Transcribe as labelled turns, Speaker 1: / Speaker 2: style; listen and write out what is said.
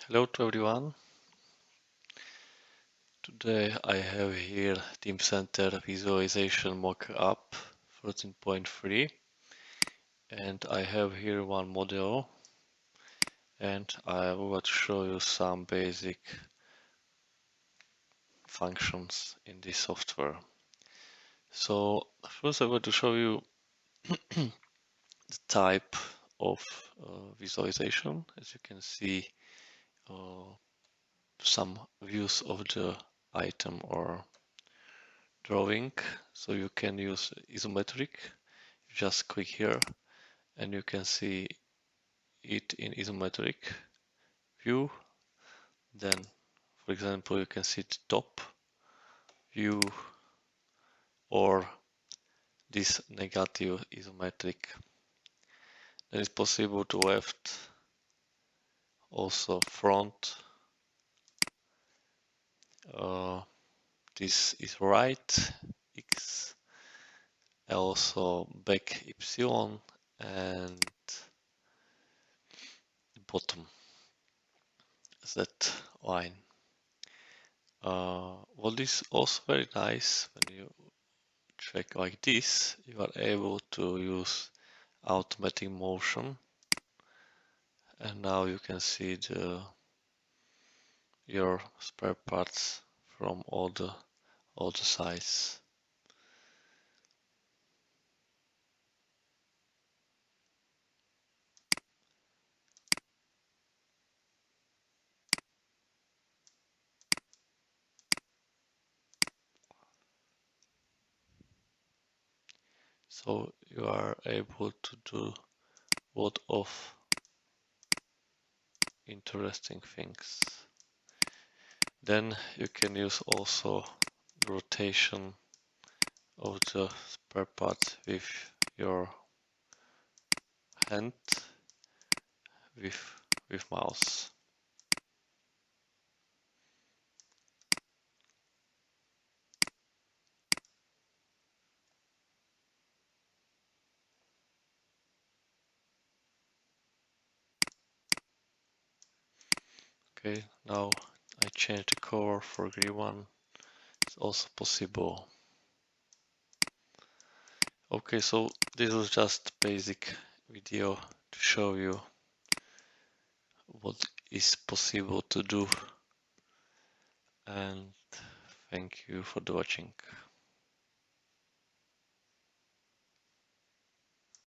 Speaker 1: Hello to everyone. Today I have here Teamcenter visualization Mockup 13.3 and I have here one model and I will show you some basic functions in this software. So first I want to show you the type of visualization. As you can see, some views of the item or drawing. So you can use isometric. Just click here and you can see it in isometric view. Then, for example, you can see the top view or this negative isometric. Then it's possible to left, also front. This is right X, also back Y and bottom Z line. What is also very nice when you check like this, you are able to use automatic motion, and now you can see your spare parts from all the sides. So you are able to do a lot of interesting things. Then you can use also the rotation of the spare parts with your hand with mouse. Okay, now I change the color for green one. It's also possible. Okay, so this was just basic video to show you what is possible to do, and thank you for the watching.